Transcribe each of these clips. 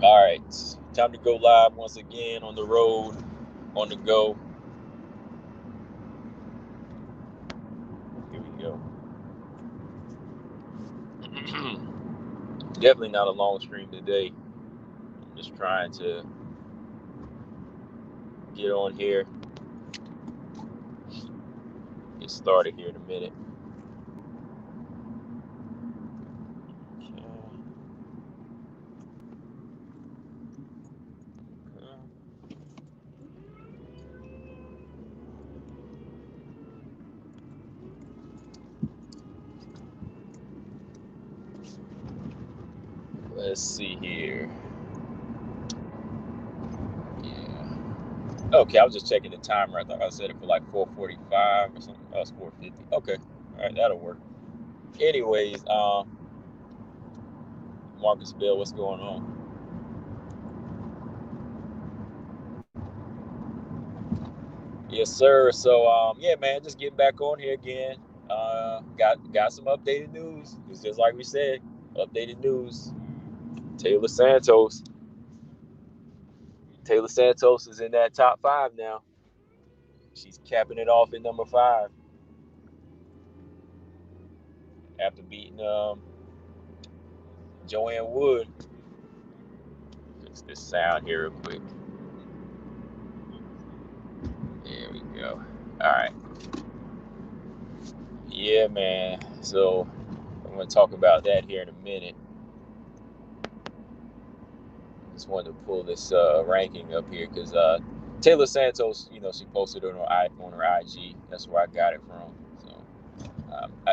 All right, time to go live once again on the road, on the go. Here we go. Definitely not a long stream today. I'm just trying to get on here, get started here in a minute. Let's see here. Yeah. Okay, I was just checking the timer. I thought I set it for like 4:45 or something. Oh, it's 4:50. Okay. All right, that'll work. Anyways, Marcus Bell, what's going on? Yes, sir. So, yeah, man, just getting back on here again. Got some updated news. It's just like we said, updated news. Taylor Santos. Taylor Santos is in that top 5 now. She's capping it off at number 5 after beating Joanne Wood. Fix this sound here real quick. There we go. All right. Yeah, man. So I'm going to talk about that here in a minute. Just wanted to pull this ranking up here because Taylor Santos, she posted it on her IG. That's where I got it from. So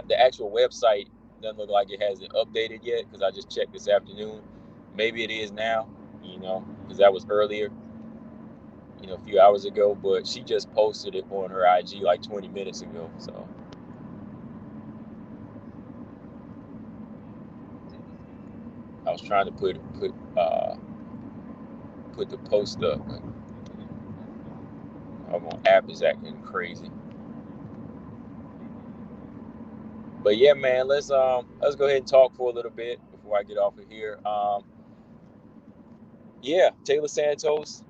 the actual website doesn't look like it hasn't updated yet because I just checked this afternoon. Maybe it is now, because that was earlier, a few hours ago. But she just posted it on her IG like 20 minutes ago. So I was trying to put the post up, but my app is acting crazy. But yeah, man, let's go ahead and talk for a little bit before I get off of here. Yeah, Taylor Santos,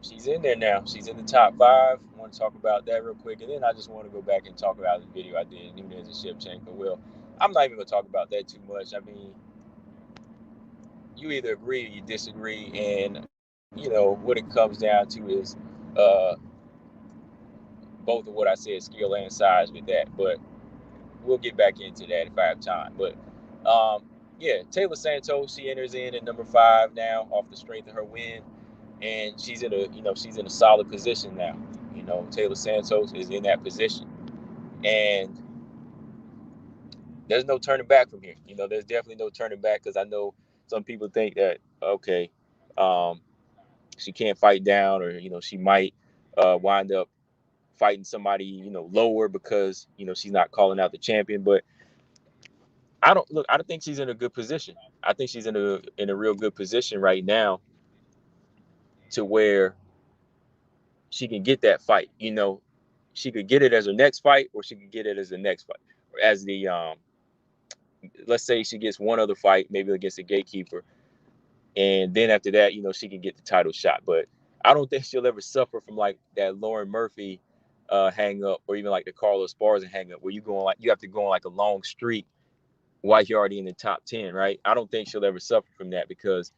she's in there now. She's in the top 5. I want to talk about that real quick, and then I just want to go back and talk about the video I did, Nunes and Shevchenko. Well, I'm not even going to talk about that too much. I mean, you either agree or you disagree, and what it comes down to is both of what I said, skill and size with that. But we'll get back into that if I have time. But yeah, Taylor Santos, she enters in at number 5 now off the strength of her win, and she's in a solid position now. Taylor Santos is in that position, and there's no turning back from here. There's definitely no turning back because I know some people think that okay, she can't fight down, or she might wind up fighting somebody lower because she's not calling out the champion. But I don't think she's in a good position. I think she's in a real good position right now to where she can get that fight. She could get it as her next fight, or she could get it as the next fight, or as the let's say she gets one other fight, maybe against a gatekeeper, and then after that, she can get the title shot. But I don't think she'll ever suffer from like that Lauren Murphy hang up, or even like the Carlos Esparza hang up, where you have to go on like a long streak while you're already in the top 10, right? I don't think she'll ever suffer from that because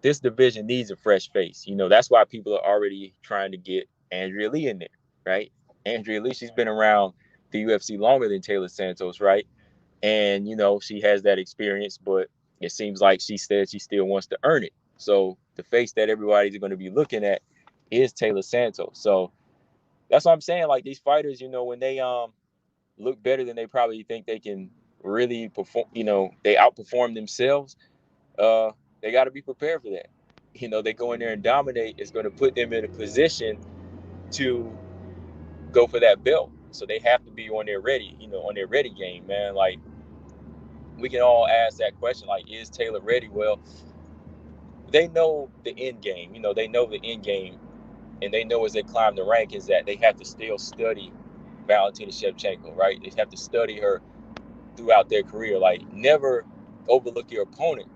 this division needs a fresh face. That's why people are already trying to get Andrea Lee in there, right? Andrea Lee, she's been around the UFC longer than Taylor Santos, right? And, she has that experience, but it seems like she said she still wants to earn it. So the face that everybody's going to be looking at is Taylor Santos. So that's what I'm saying. Like these fighters, when they look better than they probably think they can really perform, they outperform themselves, they got to be prepared for that. They go in there and dominate. It's going to put them in a position to go for that belt. So they have to be on their ready, on their ready game, man. Like we can all ask that question, like, is Taylor ready? Well, they know the end game. They know the end game, and they know as they climb the rankings that they have to still study Valentina Shevchenko, right? They have to study her throughout their career. Like, never overlook your opponent,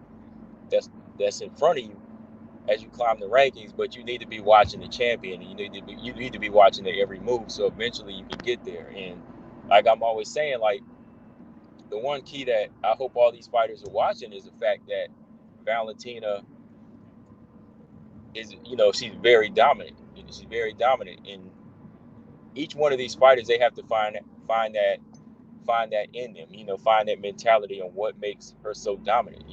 that's in front of you as you climb the rankings, but you need to be watching the champion, and you need to be watching their every move, so eventually you can get there. And like I'm always saying, like, the one key that I hope all these fighters are watching is the fact that Valentina is, she's very dominant. She's very dominant, and each one of these fighters, they have to find that in them. Find that mentality on what makes her so dominant.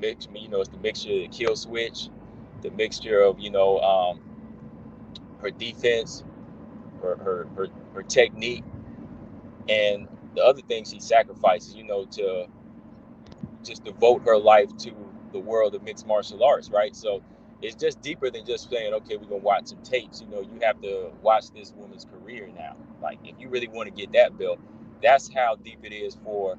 It's the mixture of the kill switch, the mixture of her defense, her technique, and the other things she sacrifices. To just devote her life to the world of mixed martial arts, right? So it's just deeper than just saying, okay, we're gonna watch some tapes. You have to watch this woman's career now. Like, if you really want to get that belt, that's how deep it is for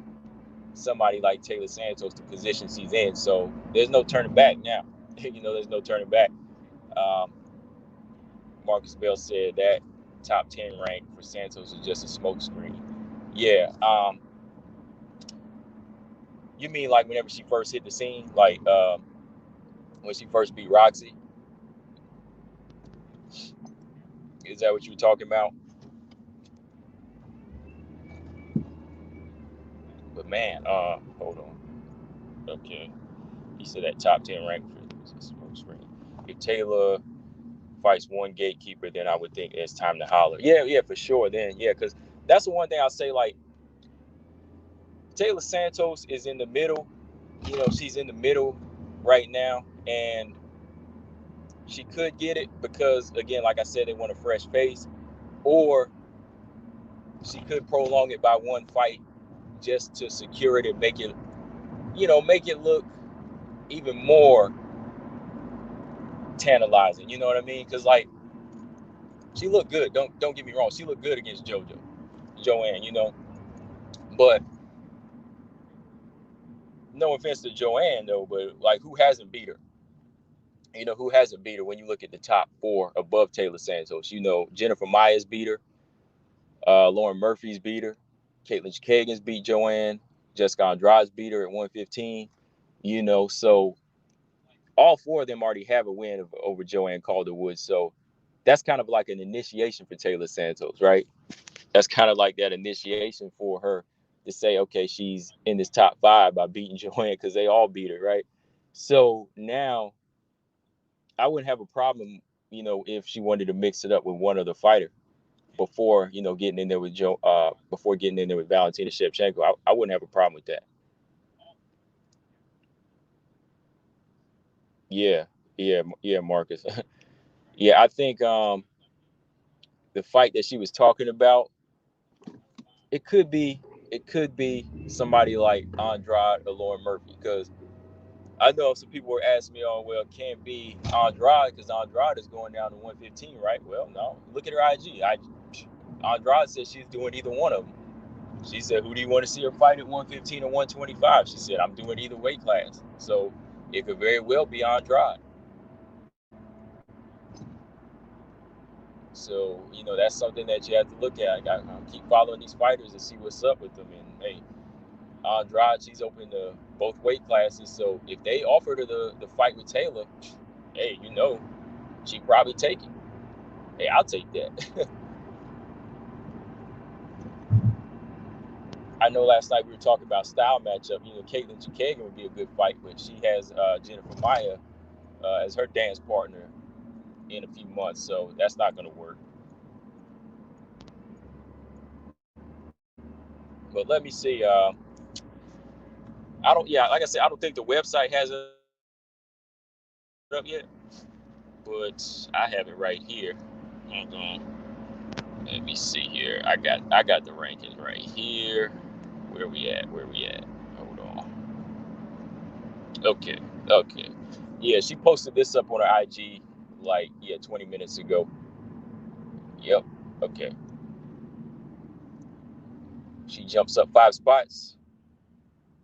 somebody like Taila Santos, the position she's in. So there's no turning back now. There's no turning back. Um, Marcus Bell said that top 10 rank for Santos is just a smokescreen. Yeah. You mean like whenever she first hit the scene, like when she first beat Roxy? Is that what you were talking about? But man, hold on. Okay, he said that top 10 rank for smokescreen. If Taylor fights one gatekeeper, then I would think it's time to holler. Yeah, for sure. Then yeah, because that's the one thing I'll say. Like, Taila Santos is in the middle. She's in the middle right now, and she could get it because, again, like I said, they want a fresh face, or she could prolong it by one fight just to secure it and make it, make it look even more tantalizing. You know what I mean? Because, like, she looked good. Don't get me wrong. She looked good against Joanne. But no offense to Joanne though, but like, who hasn't beat her? Who hasn't beat her when you look at the top four above Taila Santos? Jennifer Maya's beat her. Lauren Murphy's beat her. Caitlin Kagan's beat Joanne. Jessica Andrade's beat her at 115. So all four of them already have a win over Joanne Calderwood. So that's kind of like an initiation for Taila Santos, right? That's kind of like that initiation for her to say, okay, she's in this top five by beating Joanne, because they all beat her, right? So now I wouldn't have a problem, if she wanted to mix it up with one other fighter before, getting in there with before getting in there with Valentina Shevchenko. I wouldn't have a problem with that. Yeah, Marcus. Yeah, I think the fight that she was talking about, it could be somebody like Andrade or Lauren Murphy, because I know some people were asking me, oh, well, it can't be Andrade because Andrade is going down to 115, right? Well, no. Look at her IG. Andrade said she's doing either one of them. She said, who do you want to see her fight at 115 or 125? She said, I'm doing either weight class. So it could very well be Andrade. So, that's something that you have to look at. I keep following these fighters and see what's up with them. And, hey, Andrade, she's open to both weight classes. So if they offered her the fight with Taylor, hey, she'd probably take it. Hey, I'll take that. I know last night we were talking about style matchup. Caitlin Chikagan would be a good fight, but she has Jennifer Maia as her dance partner in a few months, so that's not going to work. But let me see. I don't. Yeah, like I said, I don't think the website has it up yet, but I have it right here. Hang on. Let me see here. I got the rankings right here. Where we at? Hold on. Okay. Yeah, she posted this up on her IG 20 minutes ago. Yep. Okay. She jumps up 5 spots.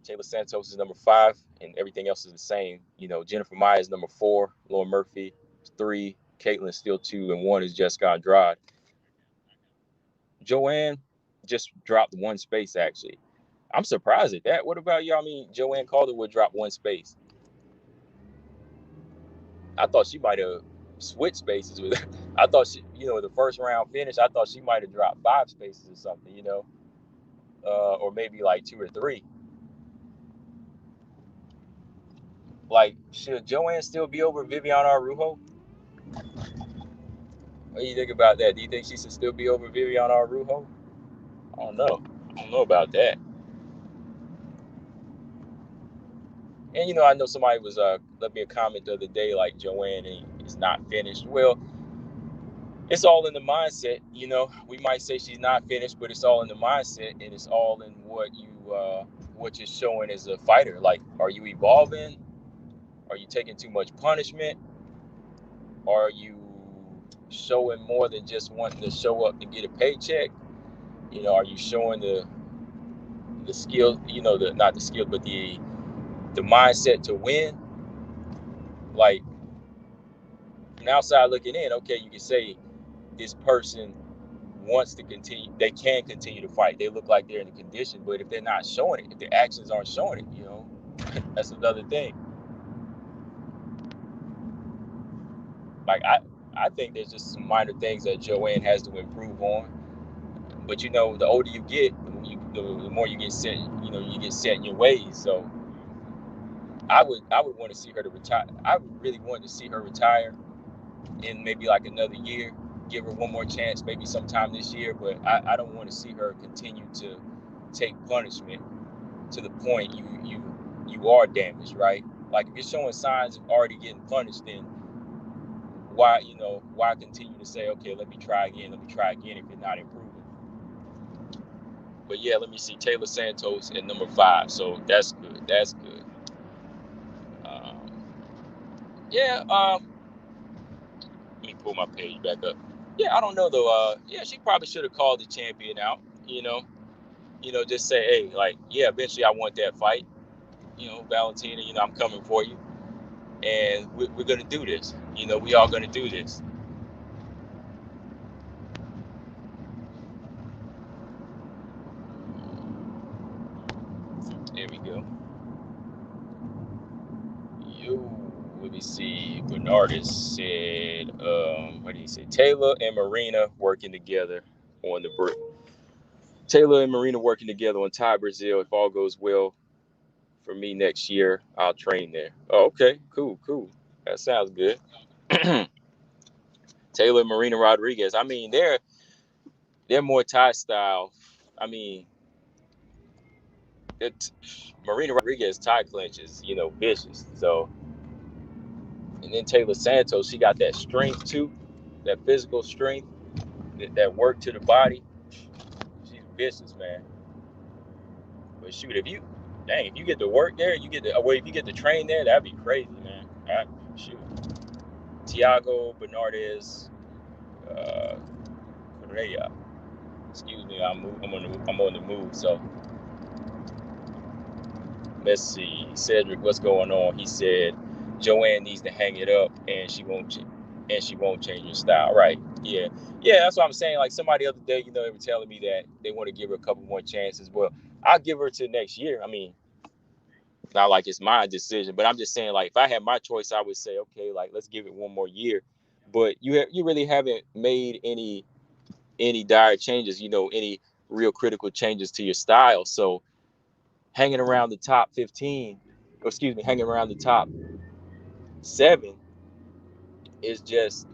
Taila Santos is number 5, and everything else is the same. Jennifer Maia is number 4. Lauren Murphy is 3. Caitlin is still 2, and 1 is Jessica Andrade. Joanne just dropped 1 space, actually. I'm surprised at that. What about y'all? I mean, Joanne Calder would drop 1 space. I thought she might have switched spaces with. I thought she, the first round finish, I thought she might have dropped 5 spaces or something, or maybe like 2 or 3. Like, should Joanne still be over Viviana Araujo? What do you think about that? Do you think she should still be over Viviana Araujo? I don't know. I don't know about that. And I know somebody was left me a comment the other day like Joanne is not finished. Well, it's all in the mindset. We might say she's not finished, but it's all in the mindset, and it's all in what you're showing as a fighter. Like, are you evolving? Are you taking too much punishment? Are you showing more than just wanting to show up and get a paycheck? Are you showing the skill? Not the skill, but the mindset to win. Like, from the outside looking in, okay, you can say this person wants to continue. They can continue to fight. They look like they're in the condition, but if they're not showing it, if their actions aren't showing it, that's another thing. Like, I think there's just some minor things that Joanne has to improve on. But the older you get, the more you get set. You get set in your ways. So I would want to see her to retire. I really want to see her retire in maybe like another year. Give her one more chance, maybe sometime this year. But I don't want to see her continue to take punishment to the point you are damaged, right? Like, if you're showing signs of already getting punished, then why continue to say, okay, let me try again if you're not improving? But yeah, let me see. Taila Santos at number 5. So that's good. That's good. Yeah. Let me pull my page back up. Yeah, I don't know though. Yeah, she probably should have called the champion out. Just say, hey, like, yeah, eventually I want that fight. Valentina, I'm coming for you, and we're gonna do this. We all gonna do this. There we go. Let me see. Bernardus said, what did he say? Taila and Marina working together on the brick. Taila and Marina working together on Thai Brazil. If all goes well for me next year, I'll train there. Oh, okay. Cool. That sounds good. Taila and Marina Rodriguez. I mean, they're more Thai style. I mean, Marina Rodriguez Thai clinches, vicious. So, and then Taila Santos, she got that strength too, that physical strength, that work to the body. She's vicious, man. But shoot, if you get to work there, if you get to train there, that'd be crazy, man. Shoot. Tiago Bernardes Correa. Excuse me, I'm on the move. So let's see, Cedric, what's going on? He said Joanne needs to hang it up, and she won't change her style. Right? Yeah. That's what I'm saying. Like, somebody the other day, they were telling me that they want to give her a couple more chances. Well, I'll give her to next year. I mean, not like it's my decision, but I'm just saying, like, if I had my choice, I would say, okay, like, let's give it one more year. But you really haven't made any dire changes, any real critical changes to your style. So hanging around the top 15, hanging around the top 7 is just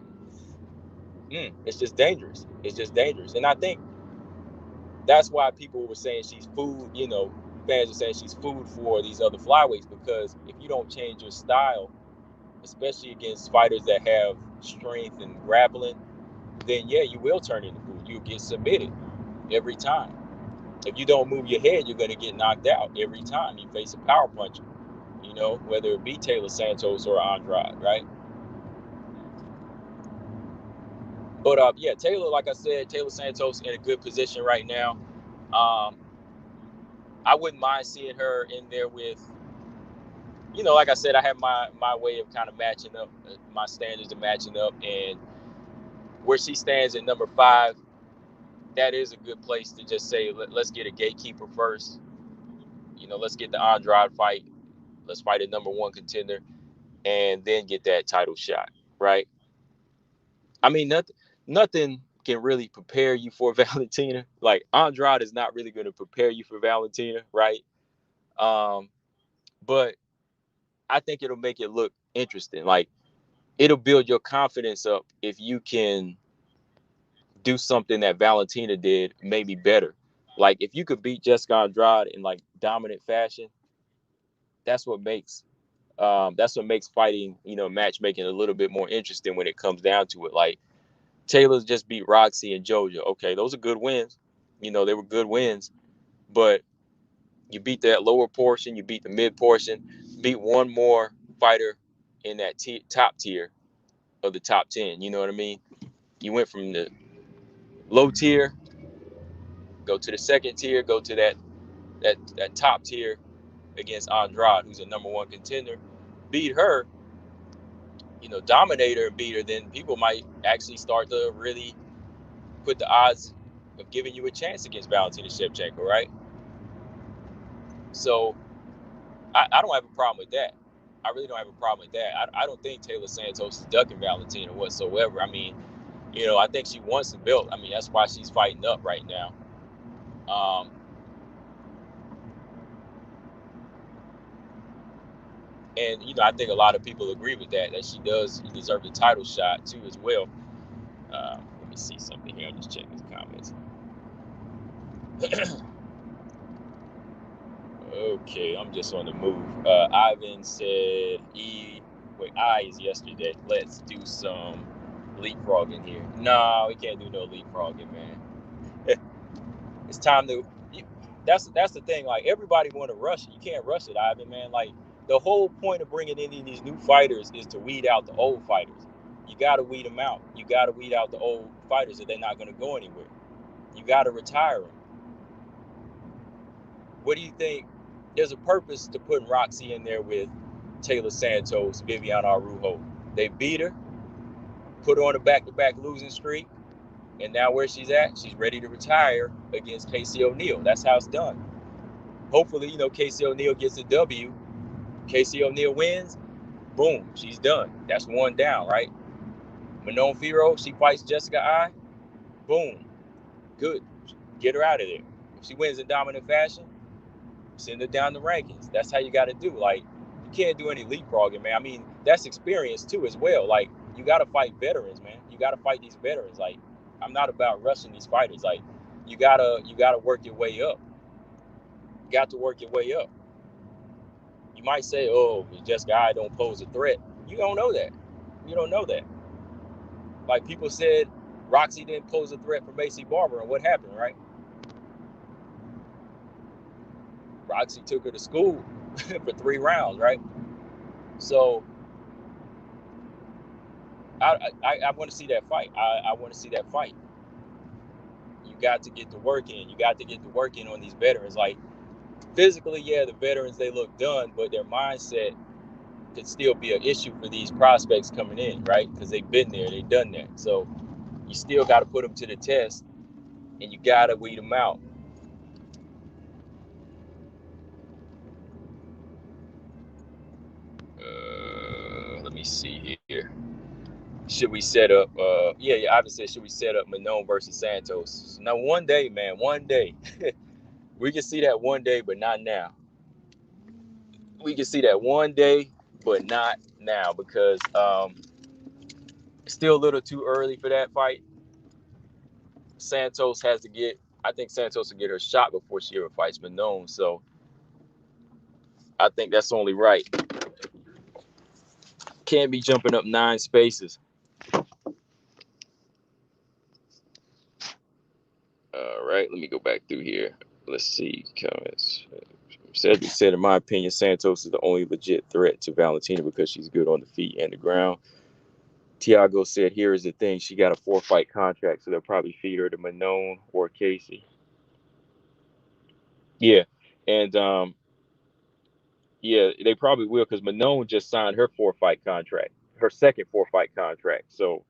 it's just dangerous. It's just dangerous. And I think that's why people were saying she's food, fans are saying she's food for these other flyweights, because if you don't change your style, especially against fighters that have strength and grappling, then yeah, you will turn into food. You'll get submitted every time. If you don't move your head, you're going to get knocked out every time you face a power puncher, whether it be Taila Santos or Andrade, right? But yeah, Taila, like I said, Taila Santos in a good position right now. I wouldn't mind seeing her in there with, like I said, I have my way of kind of matching up, my standards of matching up, and where she stands at number 5, that is a good place to just say, let's get a gatekeeper first. let's get the Andrade fight. Let's fight a number 1 contender and then get that title shot, right? I mean, nothing can really prepare you for Valentina. Like, Andrade is not really going to prepare you for Valentina, right? But I think it'll make it look interesting. Like, it'll build your confidence up if you can do something that Valentina did, maybe better. Like, if you could beat Jessica Andrade in like dominant fashion, that's what makes fighting, matchmaking a little bit more interesting when it comes down to it. Like, Taylor's just beat Roxy and Jojo. Okay, those are good wins. They were good wins, but you beat that lower portion, you beat the mid portion, beat one more fighter in that top tier of the top 10. You know what I mean? You went from the low tier, go to the second tier, go to that top tier against Andrade, who's a number 1 contender. Beat her, dominate her and beat her, then people might actually start to really put the odds of giving you a chance against Valentina Shevchenko, right? So I don't have a problem with that. I really don't have a problem with that. I don't think Taila Santos is ducking Valentina whatsoever. I mean, I think she wants the belt. I mean, that's why she's fighting up right now. And I think a lot of people agree with that she does deserve the title shot too as well. Let me see something here. I'll just check his comments. Okay, I'm just on the move. Ivan said I is yesterday. Let's do some leapfrogging here. No, we can't do no leapfrogging, man. It's time to. That's the thing. Like, everybody want to rush it. You can't rush it, Ivan, man. Like, the whole point of bringing in these new fighters is to weed out the old fighters. You got to weed them out. You got to weed out the old fighters, or they're not going to go anywhere. You got to retire them. What do you think? There's a purpose to putting Roxy in there with Taila Santos, Viviane Araújo. They beat her, put her on a back-to-back losing streak, and now where she's at, she's ready to retire against Casey O'Neill. That's how it's done. Hopefully, Casey O'Neill gets a W. Casey O'Neill wins, boom, she's done. That's one down, right? Manon Firo, she fights Jessica I, boom, good. Get her out of there. If she wins in dominant fashion, send her down the rankings. That's how you got to do. Like, you can't do any leapfrogging, man. I mean, that's experience too as well. Like, you got to fight veterans, man. You got to fight these veterans. Like, I'm not about rushing these fighters. Like, you gotta work your way up. You got to work your way up. You might say, oh, Jessica I don't pose a threat. You don't know that. You don't know that. Like, people said Roxy didn't pose a threat for Macy Barber, and what happened, right? Roxy took her to school for 3 rounds, right? So I want to see that fight. I want to see that fight. You got to get the work in. You got to get the work in on these veterans. Like, physically, yeah, the veterans, they look done, but their mindset could still be an issue for these prospects coming in, right? Because they've been there, they've done that. So you still got to put them to the test, and you got to weed them out. Let me see here. Should we set up? Yeah, obviously, should we set up Manon versus Santos? Now, one day, man, one day. We can see that one day, but not now. We can see that one day, but not now, because it's still a little too early for that fight. Santos has to get. I think Santos will get her shot before she ever fights Manon. So I think that's only right. Can't be jumping up 9 spaces. All right, let me go back through here. Let's see comments. Cedric said, in my opinion, Santos is the only legit threat to Valentina because she's good on the feet and the ground. Tiago said, here is the thing. She got a 4-fight contract, so they'll probably feed her to Manon or Casey. Yeah. And, yeah, they probably will, because Manon just signed her 4-fight contract, her second 4-fight contract. So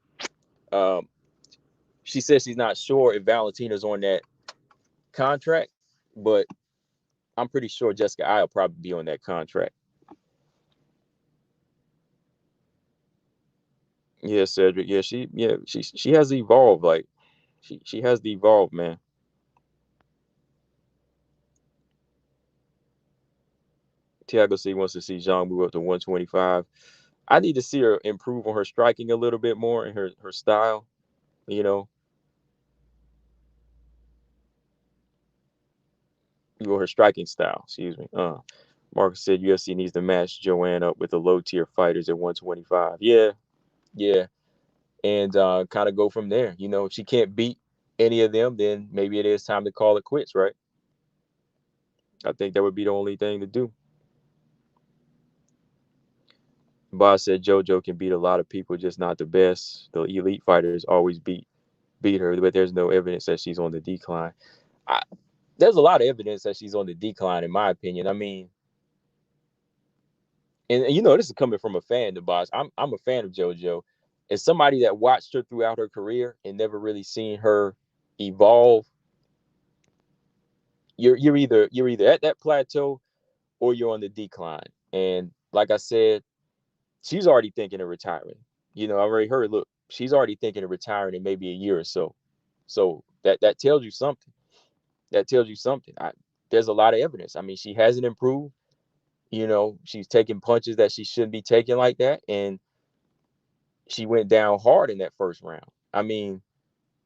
she says she's not sure if Valentina's on that contract, but I'm pretty sure Jessica I will probably be on that contract. Yeah, Cedric. She has evolved. Like she has evolved, man. Tiago C wants to see Zhang move up to 125. I need to see her improve on her striking a little bit more and her style. You know, her striking style. Excuse me. Marcus said UFC needs to match Joanne up with the low tier fighters at 125. Yeah, yeah, and kind of go from there. You know, if she can't beat any of them, then maybe it is time to call it quits, right? I think that would be the only thing to do. Boss said JoJo can beat a lot of people, just not the best. The elite fighters always beat her, but there's no evidence that she's on the decline. I, there's a lot of evidence that she's on the decline, in my opinion. I mean, and you know, this is coming from a fan, the boss. I'm a fan of JoJo. As somebody that watched her throughout her career and never really seen her evolve, you're either at that plateau or you're on the decline. And like I said, she's already thinking of retiring. You know, I already heard. Look, she's already thinking of retiring in maybe a year or so. So that tells you something. That tells you something. There's a lot of evidence. I mean, she hasn't improved. You know, she's taking punches that she shouldn't be taking like that, and she went down hard in that first round. I mean,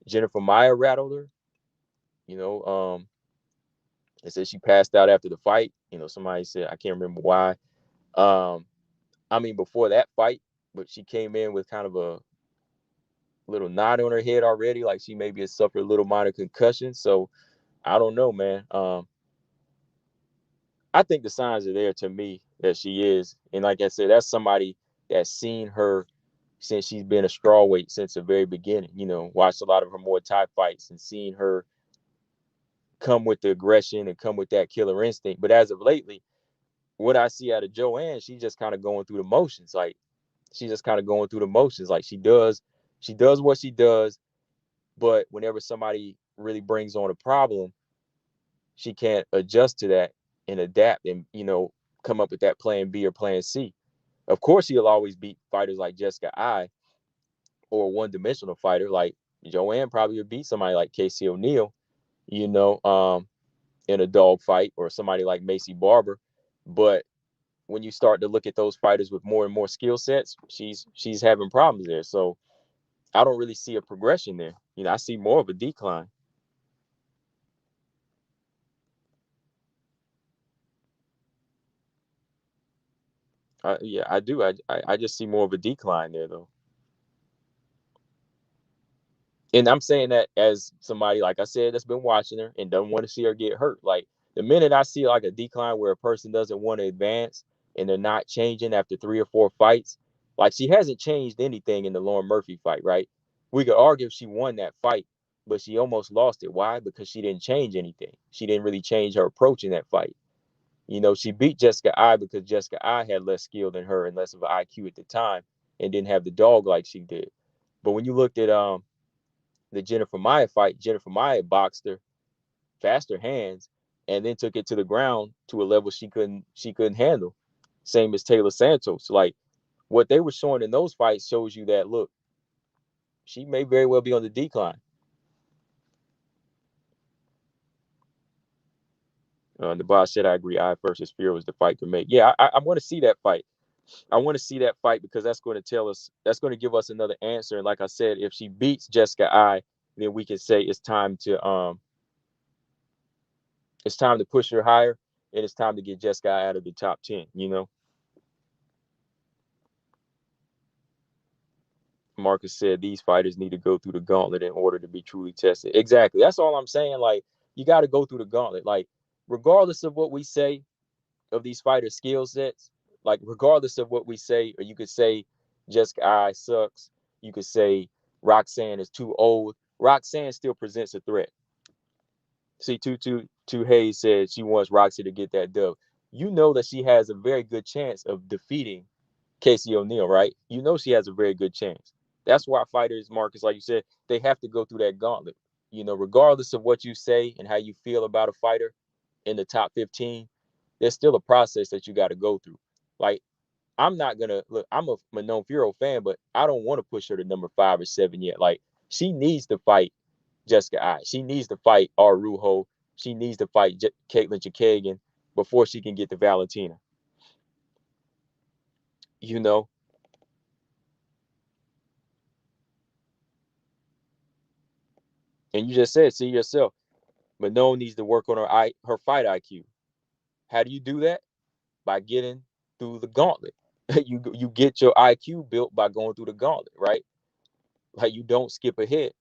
Jennifer Maia rattled her. You know, it said she passed out after the fight. You know, somebody said I can't remember why. Um, I mean, before that fight, but she came in with kind of a little knot on her head already, like she maybe has suffered a little minor concussion. So I don't know, man. I think the signs are there to me that she is, and like I said, that's somebody that's seen her since she's been a strawweight since the very beginning. You know, watched a lot of her Muay Thai fights and seen her come with the aggression and come with that killer instinct. But as of lately, what I see out of Joanne, she's just kind of going through the motions. Like she's just kind of going through the motions. Like she does what she does, but whenever somebody really brings on a problem, she can't adjust to that and adapt and, you know, come up with that plan B or plan C. Of course, he'll always beat fighters like Jessica I or a one-dimensional fighter like Joanne probably would beat somebody like Casey O'Neill, you know, in a dog fight, or somebody like Macy Barber. But when you start to look at those fighters with more and more skill sets, she's having problems there. So I don't really see a progression there. You know, I see more of a decline. Yeah, I do. I just see more of a decline there, though. And I'm saying that as somebody, like I said, that's been watching her and doesn't want to see her get hurt. Like the minute I see like a decline where a person doesn't want to advance and they're not changing after 3 or 4 fights, like she hasn't changed anything in the Lauren Murphy fight, right? We could argue if she won that fight, but she almost lost it. Why? Because she didn't change anything. She didn't really change her approach in that fight. You know, she beat Jessica I because Jessica I had less skill than her and less of an IQ at the time and didn't have the dog like she did. But when you looked at the Jennifer Maia fight, Jennifer Maia boxed her, faster hands, and then took it to the ground to a level she couldn't handle. Same as Taylor Santos. Like what they were showing in those fights shows you that look, she may very well be on the decline. The boss said I agree. I versus Fear was the fight to make. Yeah, I want to see that fight. I want to see that fight because that's going to tell us, that's going to give us another answer. And like I said, if she beats Jessica I, then we can say it's time to push her higher, and it's time to get Jessica out of the top 10. You know, Marcus said these fighters need to go through the gauntlet in order to be truly tested. Exactly. That's all I'm saying. Like, you got to go through the gauntlet. Like, regardless of what we say of these fighters' skill sets, like, regardless of what we say, or you could say Jessica I sucks. You could say Roxanne is too old. Roxanne still presents a threat. See, Two Hayes said she wants Roxy to get that dub. You know that she has a very good chance of defeating Casey O'Neill, right? You know she has a very good chance. That's why fighters, Marcus, like you said, they have to go through that gauntlet. You know, regardless of what you say and how you feel about a fighter, in the top 15, there's still a process that you got to go through. Like, I'm not gonna look. I'm a Manon Fiorot fan, but I don't want to push her to number 5 or 7 yet. Like, she needs to fight Jessica Eye. She needs to fight Arujo. She needs to fight Caitlin Chikagan before she can get to Valentina. You know, and you just said, see yourself, Manon needs to work on her fight IQ. How do you do that? By getting through the gauntlet. You get your IQ built by going through the gauntlet, right? Like, you don't skip ahead.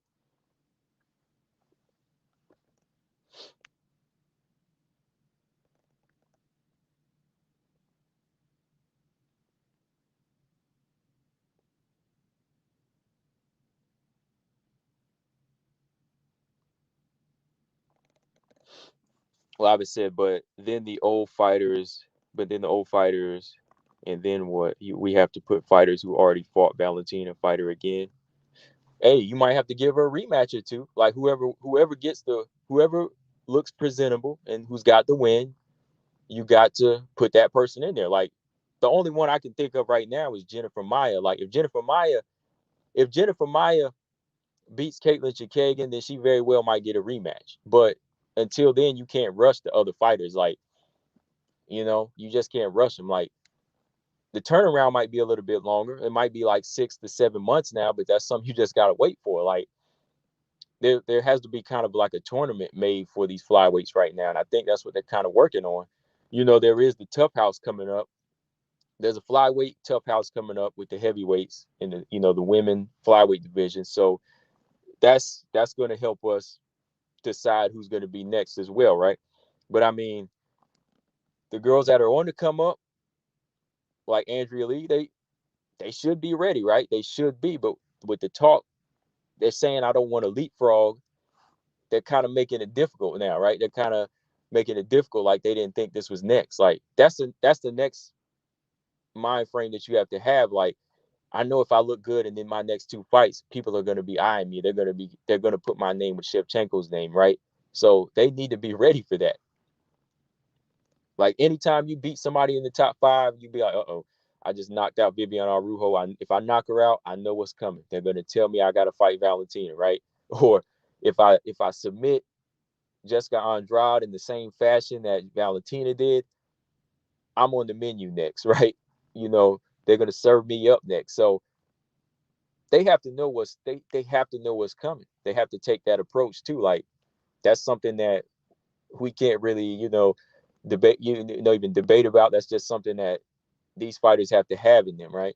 Well, I've said, but then the old fighters, and then what? We have to put fighters who already fought Valentina fight her again. Hey, you might have to give her a rematch or two. Like, whoever looks presentable and who's got the win, you got to put that person in there. Like, the only one I can think of right now is Jennifer Maia. Like, if Jennifer Maia beats Caitlin Chikagan, then she very well might get a rematch. But until then, you can't rush the other fighters. Like, you just can't rush them. Like, the turnaround might be a little bit longer. It might be like 6 to 7 months now, but that's something you just gotta wait for. Like, there has to be kind of like a tournament made for these flyweights right now, and I think that's what they're kind of working on. There is the Tough House coming up. There's a flyweight Tough House coming up with the heavyweights in the women flyweight division. So that's going to help us decide who's going to be next as well, right? But I mean, the girls that are on to come up, like Andrea Lee, they should be ready, right? They should be. But with the talk, they're saying I don't want to leapfrog. They're kind of making it difficult now, right? They're kind of making it difficult, like they didn't think this was next. Like, that's the next mind frame that you have to have. Like, I know if I look good and then my next 2 fights, people are going to be eyeing me. They're going to put my name with Shevchenko's name, right? So they need to be ready for that. Like, anytime you beat somebody in the top 5, you be like, uh-oh, I just knocked out Viviane Araújo. If I knock her out, I know what's coming. They're going to tell me I got to fight Valentina, right? Or if I submit Jessica Andrade in the same fashion that Valentina did, I'm on the menu next, right? They're going to serve me up next. So they have to know they have to know what's coming. They have to take that approach too. Like, that's something that we can't really, debate, even debate about. That's just something that these fighters have to have in them, right?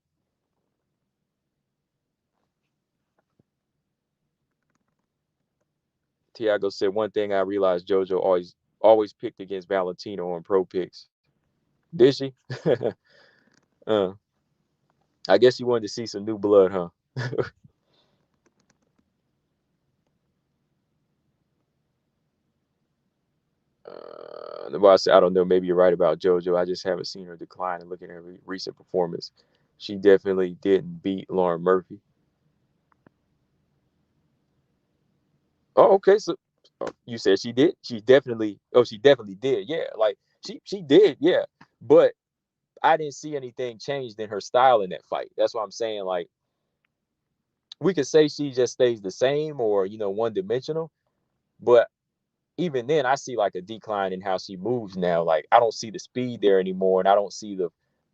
Tiago said, one thing I realized, JoJo always picked against Valentino on pro picks. Did she? uh, I guess you wanted to see some new blood, huh? The boss said, I don't know. Maybe you're right about JoJo. I just haven't seen her decline and looking at her recent performance. She definitely didn't beat Lauren Murphy. Oh, okay. So you said she did. She definitely. Oh, she definitely did. Yeah, like she did. Yeah, but I didn't see anything changed in her style in that fight. That's what I'm saying. Like, we could say she just stays the same or one dimensional, but even then, I see like a decline in how she moves now. Like, I don't see the speed there anymore, and I don't see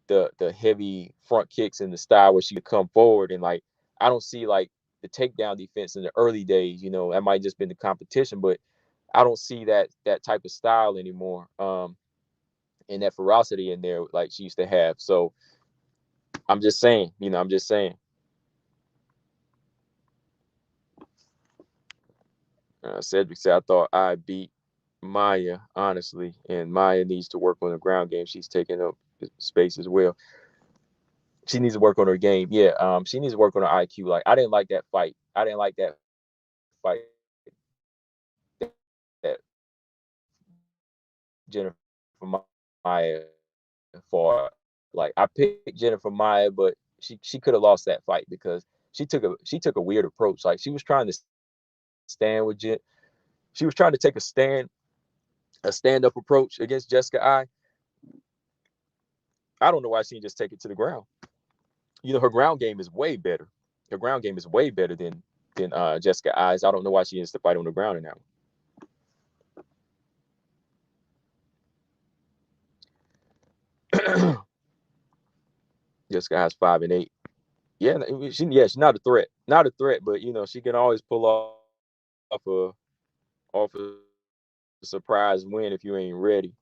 the heavy front kicks in the style where she could come forward, and like, I don't see like the takedown defense in the early days. That might just been the competition, but I don't see that type of style anymore. And that ferocity in there like she used to have. So I'm just saying, I'm just saying. Cedric said, I thought I beat Maya, honestly, and Maya needs to work on the ground game. She's taking up space as well. She needs to work on her game. Yeah, she needs to work on her IQ. Like, I didn't like that fight. I didn't like that fight that Jennifer Maya fought. Like, I picked Jennifer Maya, but she could have lost that fight because she took a weird approach. Like, she was trying to stand with Jen. She was trying to take a stand a stand-up approach against Jessica I don't know why she didn't just take it to the ground. Her ground game is way better. Her ground game is way better than Jessica I's. I don't know why she needs to fight on the ground in that one. Jessica I's 5-8. Yeah, she's not a threat. Not a threat, but she can always pull off a surprise win if you ain't ready.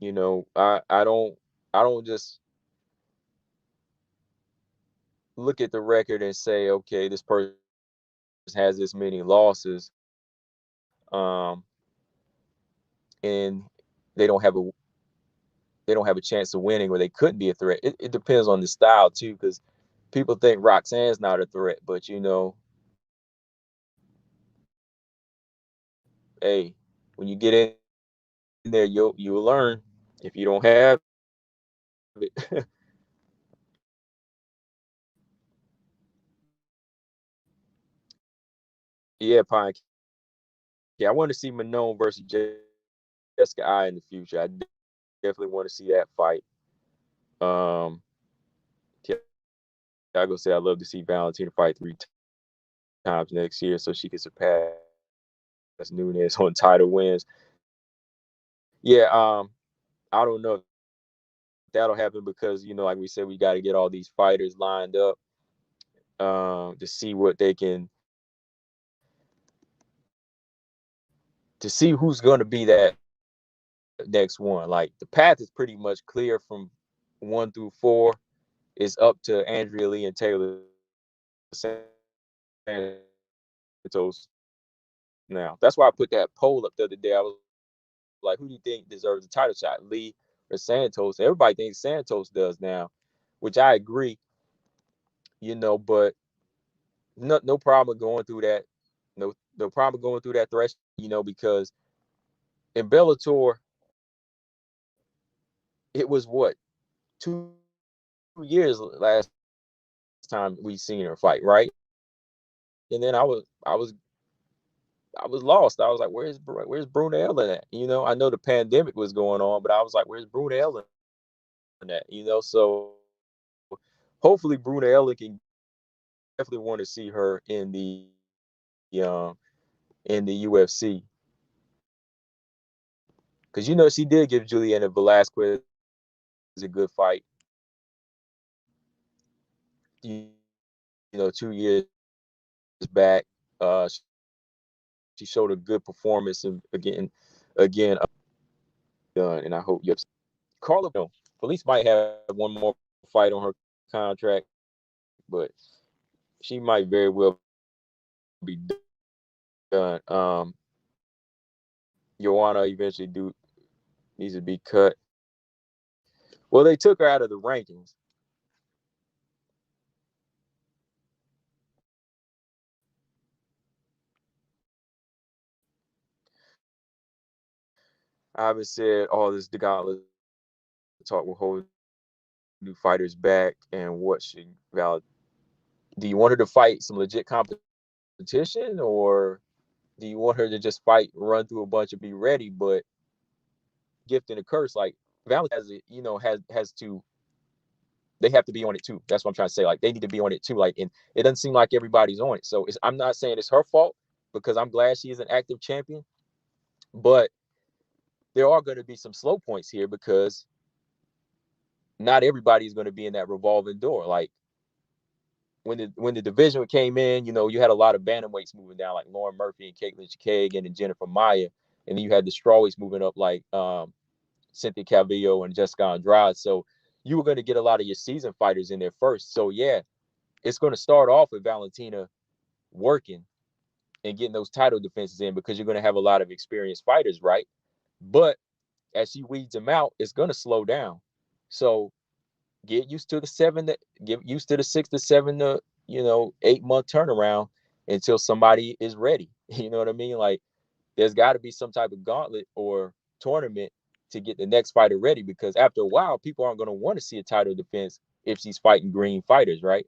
I don't just look at the record and say, okay, this person has this many losses, and they don't have a chance of winning, or they couldn't be a threat. It depends on the style too, because people think Roxanne's not a threat, but hey, when you get in there, you'll learn. If you don't have it, yeah, Pine. Yeah, I want to see Manon versus Jessica I in the future. I definitely want to see that fight. Um, Tiago said I'd love to see Valentina fight 3 times next year so she can surpass Nunes on title wins. Yeah, I don't know if that'll happen because like we said, we got to get all these fighters lined up to see what they can, to see who's going to be that next one. Like the path is pretty much clear from 1 through 4. It's up to Andrea Lee and Taylor Santos now. That's why I put that poll up the other day. I was like, who do you think deserves a title shot, Lee or Santos? Everybody thinks Santos does now, which I agree. But no problem going through that. No problem going through that threshold. Because in Bellator, it was what 2 years last time we seen her fight, right? And then I was lost. I was like, where's Brunella at? I know the pandemic was going on, but I was like, where's Brunella at? So hopefully Brunella can, definitely want to see her um in the UFC, because she did give Juliana Velasquez a good fight. You, 2 years back, she showed a good performance, and again, done. And I hope UFC. Carla, Felice might have one more fight on her contract, but she might very well be done. Joanna eventually needs to be cut. Well, they took her out of the rankings. Ivan said, "All this the gauntlet talk will hold new fighters back, and what should valid? Do you want her to fight some legit competition, or do you want her to just fight, run through a bunch, and be ready? But gift and a curse, like Valentine has, has to. They have to be on it too. That's what I'm trying to say. Like they need to be on it too. Like, and it doesn't seem like everybody's on it. So I'm not saying it's her fault, because I'm glad she is an active champion, but there are going to be some slow points here, because not everybody's going to be in that revolving door. Like when the division came in, you had a lot of bantamweights moving down, like Lauren Murphy and Caitlin Chikagan and Jennifer Maya, and then you had the strawweights moving up, like Cynthia Calvillo and Jessica Andrade. So you were going to get a lot of your seasoned fighters in there first. So yeah, it's going to start off with Valentina working and getting those title defenses in, because you're going to have a lot of experienced fighters, right? But as she weeds them out, it's going to slow down. So get used to get used to the 6 to 7 to 8 month turnaround until somebody is ready. You know what I mean? Like there's got to be some type of gauntlet or tournament to get the next fighter ready, because after a while, people aren't going to want to see a title defense if she's fighting green fighters, right?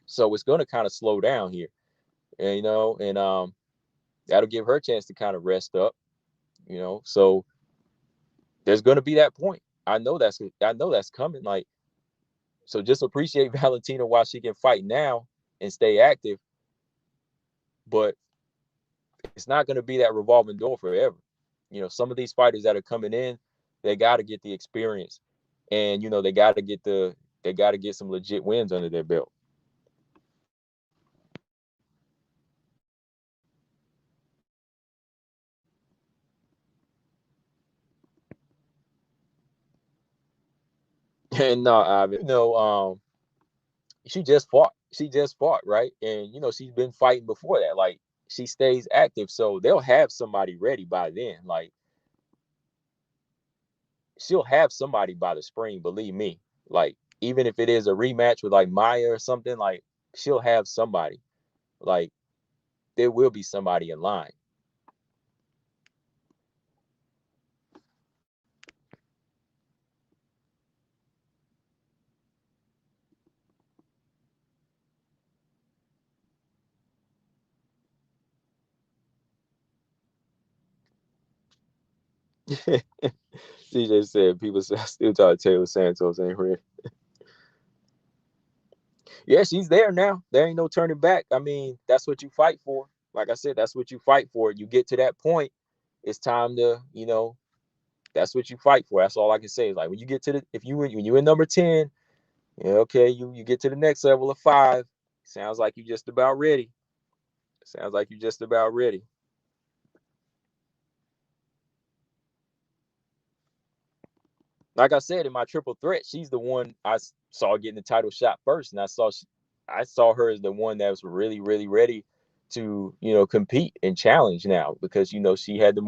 So it's going to kind of slow down here, and That'll give her a chance to kind of rest up, you know. So there's going to be that point. I know that's coming. Like, so just appreciate Valentina while she can fight now and stay active, but it's not going to be that revolving door forever. You know, some of these fighters that are coming in, they got to get the experience, and you know, they got to get some legit wins under their belt. And she just fought. She just fought, right? And you know, she's been fighting before that. Like, she stays active, so they'll have somebody ready by then. Like, she'll have somebody by the spring, believe me. Like, even if it is a rematch with like Maya or something, like, she'll have somebody. Like, there will be somebody in line. She just said people still talk Taylor Santos ain't ready. Yeah, she's there now. There ain't no turning back. I mean, that's what you fight for. Like I said, that's what you fight for. You get to that point, it's time to, you know, that's what you fight for. That's all I can say. Is like, when you get to the, if you when you in number 10, yeah, okay, you get to the next level of 5. Sounds like you just about ready. Sounds like you just about ready. Like I said, in my triple threat, she's the one I saw getting the title shot first, and I saw her as the one that was really, really ready to, you know, compete and challenge now, because you know, she had the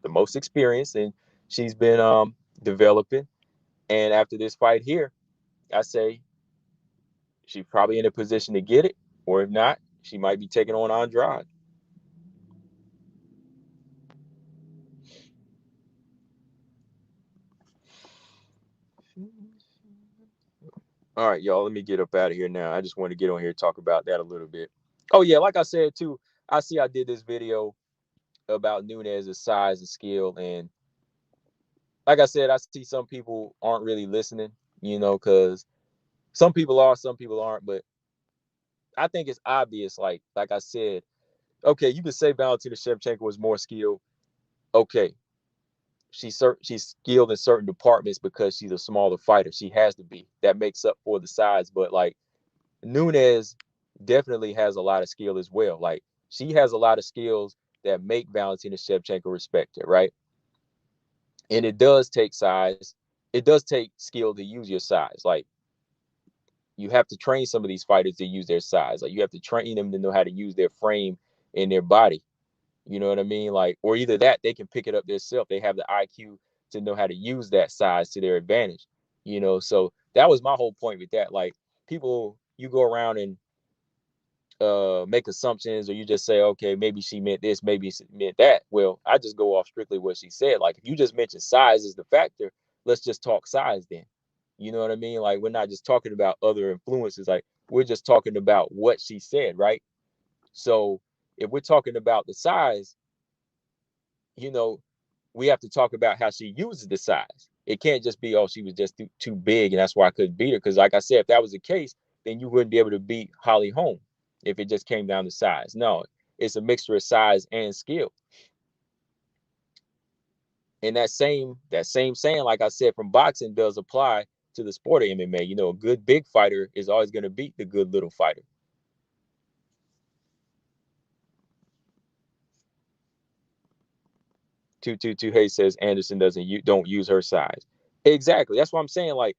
most experience, and she's been developing. And after this fight here, I say she's probably in a position to get it, or if not, she might be taking on Andrade. All right, y'all, let me get up out of here now. I just want to get on here and talk about that a little bit. Oh yeah, like I said too, I did this video about Nunes' size and skill, and like I said, I see some people aren't really listening, you know, because some people are, some people aren't. But I think it's obvious. Like I said, okay, you could say Valentina Shevchenko was more skilled. Okay, she's skilled in certain departments because she's a smaller fighter. She has to be. That makes up for the size. But like, Nunes definitely has a lot of skill as well. Like, she has a lot of skills that make Valentina Shevchenko respect her, right? And it does take size. It does take skill to use your size. Like, you have to train some of these fighters to use their size. Like, you have to train them to know how to use their frame and their body. You know what I mean? Like, or either that, they can pick it up themselves. They have the IQ to know how to use that size to their advantage. You know, so that was my whole point with that. Like, people, you go around and make assumptions, or you just say, okay, maybe she meant this, maybe she meant that. Well, I just go off strictly what she said. Like, if you just mention size as the factor, let's just talk size then. You know what I mean? Like, we're not just talking about other influences. Like, we're just talking about what she said, right? So if we're talking about the size, you know, we have to talk about how she uses the size. It can't just be, oh, she was just too big and that's why I couldn't beat her. Because like I said, if that was the case, then you wouldn't be able to beat Holly Holm if it just came down to size. No, it's a mixture of size and skill. And that same saying, like I said, from boxing does apply to the sport of MMA. You know, a good big fighter is always going to beat the good little fighter. 222 Hayes says Anderson don't use her size. Exactly. That's what I'm saying. Like,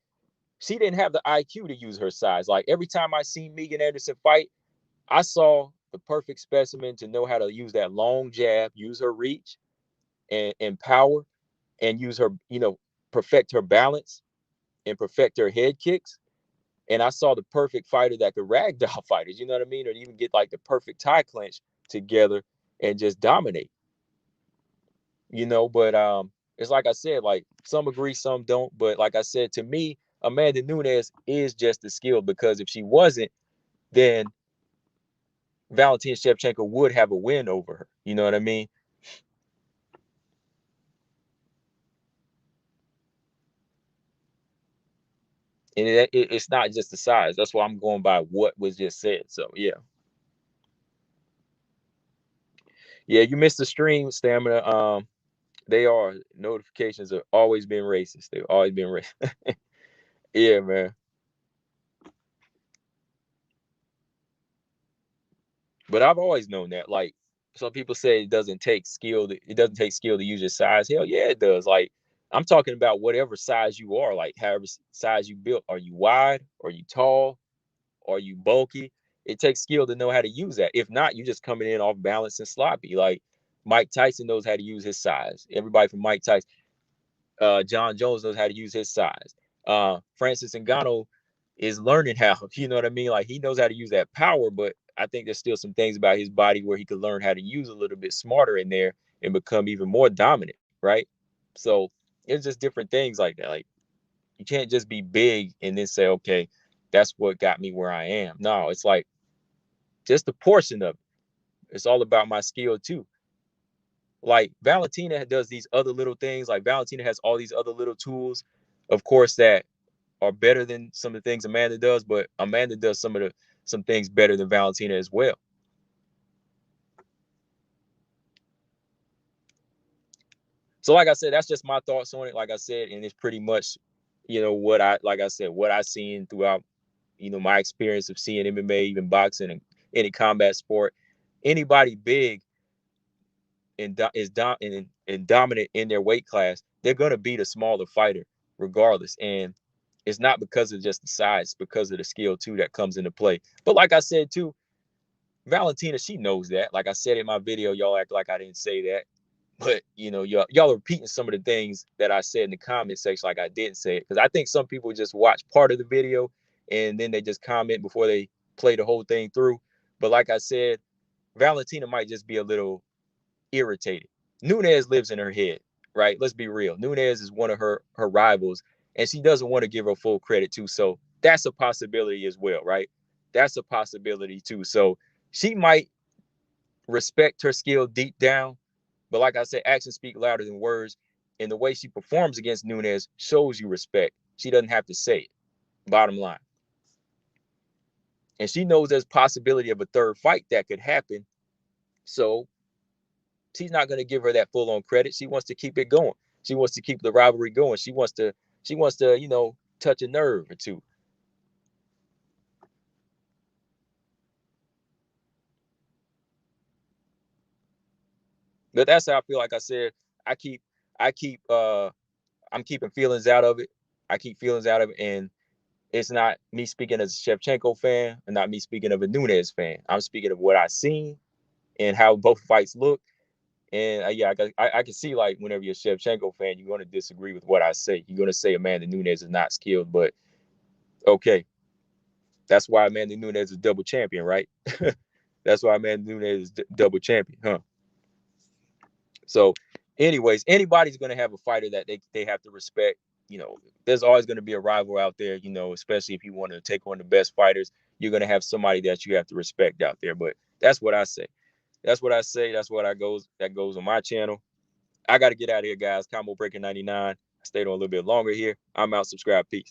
she didn't have the IQ to use her size. Like, every time I seen Megan Anderson fight, I saw the perfect specimen to know how to use that long jab, use her reach and power, and use her, you know, perfect her balance and perfect her head kicks. And I saw the perfect fighter that could ragdoll fighters, you know what I mean? Or even get like the perfect tie clinch together and just dominate, you know. But it's like I said, like, some agree, some don't. But like I said, to me, Amanda Nunes is just a skill, because if she wasn't, then Valentina Shevchenko would have a win over her. You know what I mean? And it's not just the size. That's why I'm going by what was just said. So yeah, yeah. You missed the stream, Stamina. They are notifications have always been racist. They've always been racist. Yeah, man. But I've always known that. Like some people say, it doesn't take skill to use your size. Hell yeah, it does. Like I'm talking about whatever size you are. Like however size you built. Are you wide? Are you tall? Are you bulky? It takes skill to know how to use that. If not, you just coming in off balance and sloppy. Like Mike Tyson knows how to use his size. Everybody from Mike Tyson, John Jones knows how to use his size. Francis Ngannou is learning how. You know what I mean? Like he knows how to use that power, but I think there's still some things about his body where he could learn how to use a little bit smarter in there and become even more dominant, right? So it's just different things like that. Like you can't just be big and then say, okay, that's what got me where I am. No, it's like just a portion of it. It's all about my skill too. Like Valentina does these other little things. Like Valentina has all these other little tools, of course, that are better than some of the things Amanda does, but Amanda does some things better than Valentina as well. So like I said, that's just my thoughts on it. Like I said, and it's pretty much, what I like I said, what I seen throughout, my experience of seeing MMA, even boxing and any combat sport. Anybody big and dominant in their weight class, they're gonna beat a smaller fighter regardless. And it's not because of just the size, it's because of the skill too that comes into play. But like I said too, Valentina, she knows that. Like I said in my video, y'all act like I didn't say that. But y'all are repeating some of the things that I said in the comment section, like I didn't say it. Because I think some people just watch part of the video and then they just comment before they play the whole thing through. But like I said, Valentina might just be a little irritated. Nunes lives in her head, right? Let's be real. Nunes is one of her rivals, and she doesn't want to give her full credit to. So that's a possibility as well, right? That's a possibility too. So she might respect her skill deep down, but like I said, actions speak louder than words. And the way she performs against Nunes shows you respect. She doesn't have to say it. Bottom line. And she knows there's possibility of a third fight that could happen. So she's not going to give her that full on credit. She wants to keep it going. She wants to keep the rivalry going. She wants to, touch a nerve or two. But that's how I feel. Like I said, I keep I keep I'm keeping feelings out of it. I keep feelings out of it, and it's not me speaking as a Shevchenko fan and not me speaking of a Nunes fan. I'm speaking of what I seen and how both fights look. And yeah, I can see like whenever you're a Shevchenko fan, you're going to disagree with what I say. You're going to say Amanda Nunes is not skilled, but okay, that's why Amanda Nunes is double champion, right? That's why Amanda Nunes is double champion, huh? So, anyways, anybody's going to have a fighter that they have to respect. There's always going to be a rival out there. Especially if you want to take on the best fighters, you're going to have somebody that you have to respect out there. But that's what I say. That's what I say. That's what I goes. That goes on my channel. I got to get out of here, guys. Combo Breaker 99. I stayed on a little bit longer here. I'm out. Subscribe. Peace.